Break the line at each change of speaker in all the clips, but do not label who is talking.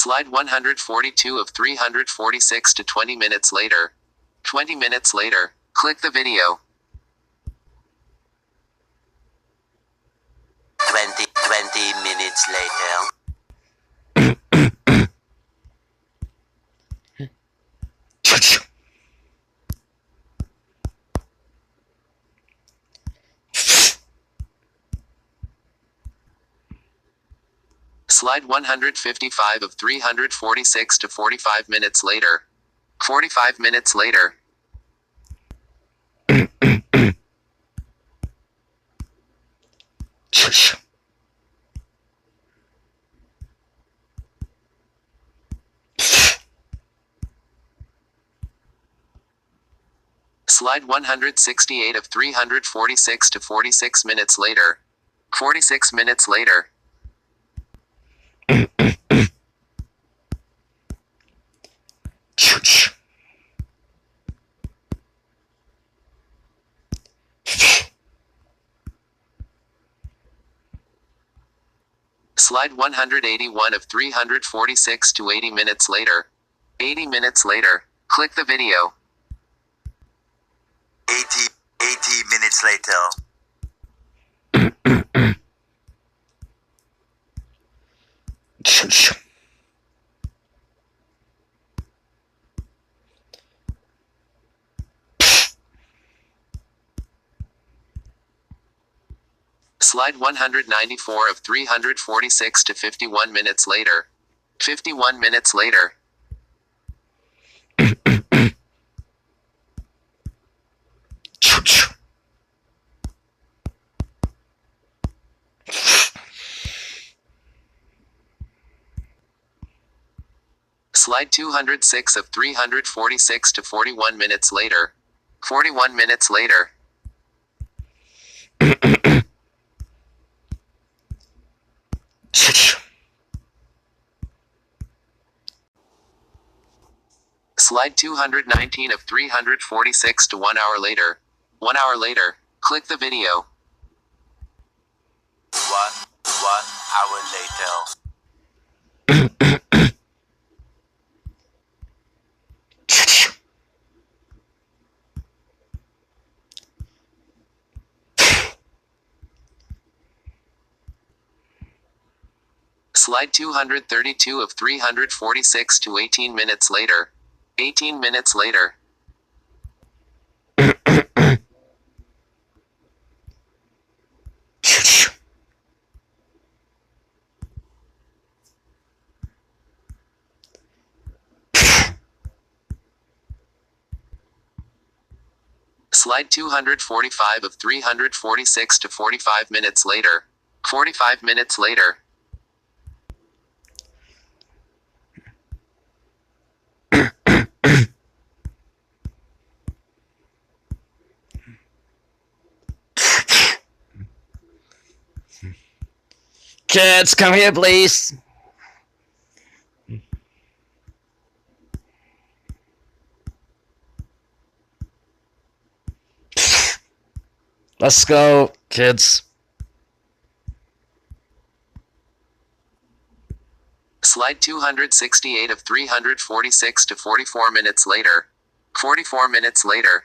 Slide 142 of 346 to 20 minutes later. 20 minutes later. Click the video.
20 minutes later.
Slide 155 of 346 to 45 minutes later. 45 minutes later. Slide 168 of 346 to 46 minutes later. 46 minutes later. Slide 181 of 346 to 80 minutes later. 80 minutes later. Click the video.
80 minutes later.
Slide 194 of 346 to 51 minutes later. 51 minutes later. Slide 206 of 346 to 41 minutes later. 41 minutes later. Slide 219 of 346 to 1 hour later. 1 hour later. Click the video.
1 hour later.
Slide 232 of 346 to 18 minutes later. 18 minutes later. Slide 245 of 346 to 45 minutes later. 45 minutes later.
Kids, come here, please. Let's go, kids.
Slide 268 of 346 to 44 minutes later. 44 minutes later.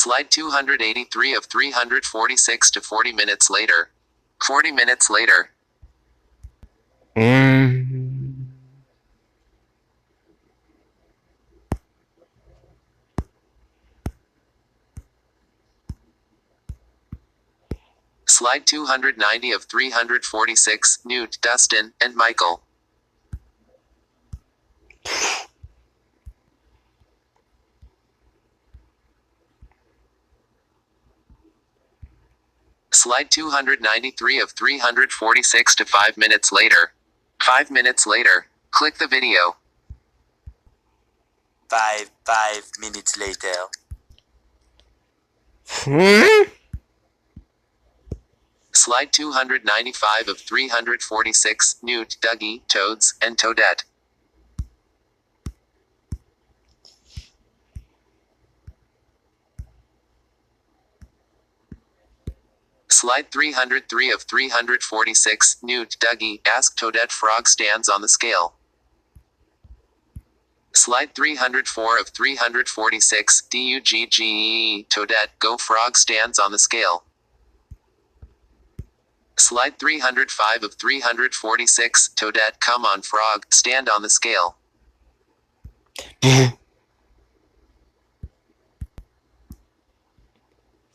Slide 283 of 346 to 40 minutes later. 40 minutes later. Slide 290 of 346, Newt, Dustin, and Michael. Slide 293 of 346 to 5 minutes later. 5 minutes later. Click the video.
5 minutes later.
Slide 295 of 346, Newt, Duggee, Toads, and Toadette. Slide 303 of 346, Newt, Duggee, Ask Toadette Frog stands on the scale. Slide 304 of 346, Duggee, Toadette, Go Frog stands on the scale. Slide 305 of 346, Toadette, Come on Frog, stand on the scale.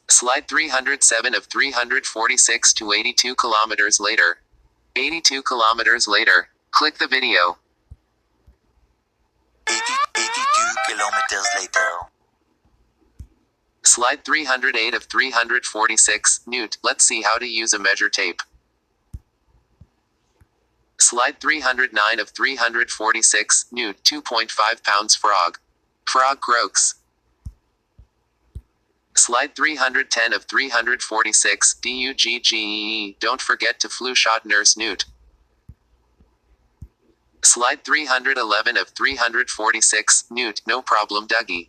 Slide 307 of 346 to 82 kilometers later. 82 kilometers later. Click the video.
82 kilometers later.
Slide 308 of 346, Newt, let's see how to use a measure tape. Slide 309 of 346, Newt, 2.5 pounds frog. Frog croaks. Slide 310 of 346, Duggee, don't forget to flu shot Nurse Newt. Slide 311 of 346, Newt, no problem Duggee.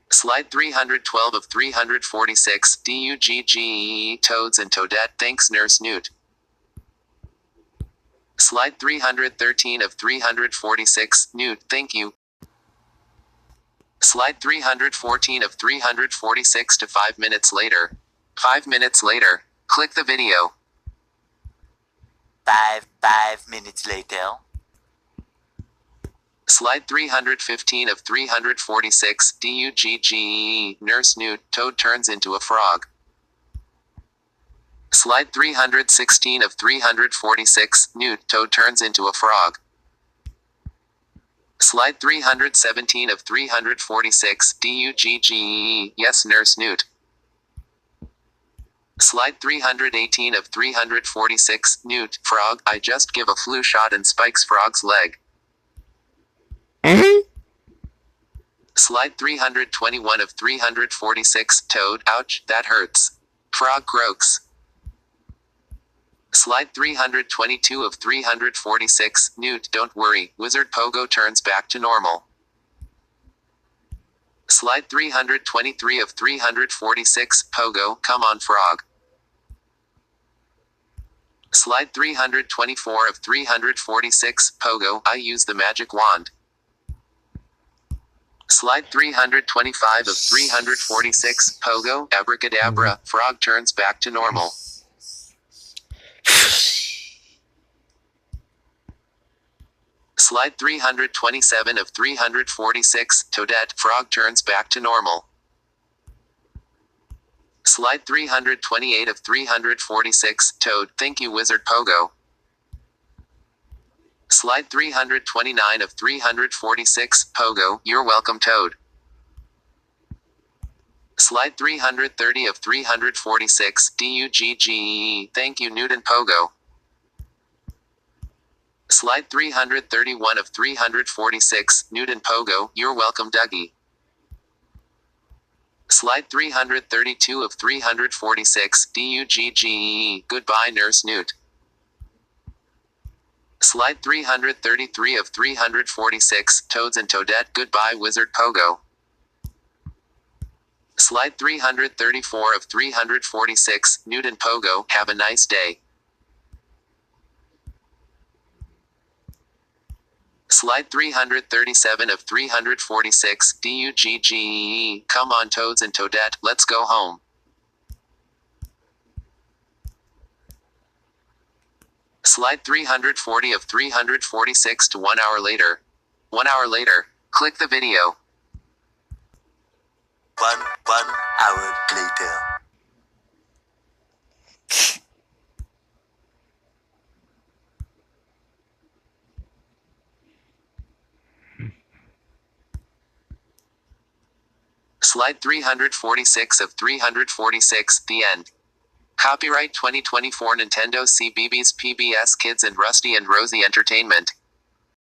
Slide 312 of 346, Duggee, Toads and Toadette, thanks Nurse Newt. Slide 313 of 346, Newt, thank you. Slide 314 of 346 to 5 minutes later. 5 minutes later. Click the video.
5 minutes later.
Slide 315 of 346, Duggee, Nurse Newt, Toad turns into a frog. Slide 316 of 346, Newt, Toad turns into a frog. Slide 317 of 346, Duggee, yes Nurse Newt. Slide 318 of 346, Newt, Frog, I just give a flu shot and spikes Frog's leg. Slide 321 of 346, Toad, ouch, that hurts. Frog croaks. Slide 322 of 346, Newt, don't worry, Wizard Pogo turns back to normal. Slide 323 of 346, Pogo, come on Frog. Slide 324 of 346, Pogo, I use the magic wand. Slide 325 of 346, Pogo, abracadabra, Frog turns back to normal. Slide 327 of 346, Toadette, Frog turns back to normal. Slide 328 of 346, Toad, thank you Wizard Pogo. Slide 329 of 346, Pogo, you're welcome Toad. Slide 330 of 346, Duggee, thank you Newt and Pogo. Slide 331 of 346, Newt and Pogo, you're welcome Duggee. Slide 332 of 346, Duggee, goodbye Nurse Newt. Slide 333 of 346, Toads and Toadette, goodbye Wizard Pogo. Slide 334 of 346, Newt and Pogo, have a nice day. Slide 337 of 346, Duggee, come on Toads and Toadette, let's go home. Slide 340 of 346 to 1 hour later. 1 hour later. Click the video.
1 hour later.
Slide 346 of 346, the end. Copyright 2024 Nintendo CBeebies PBS Kids and Rusty and Rosie Entertainment.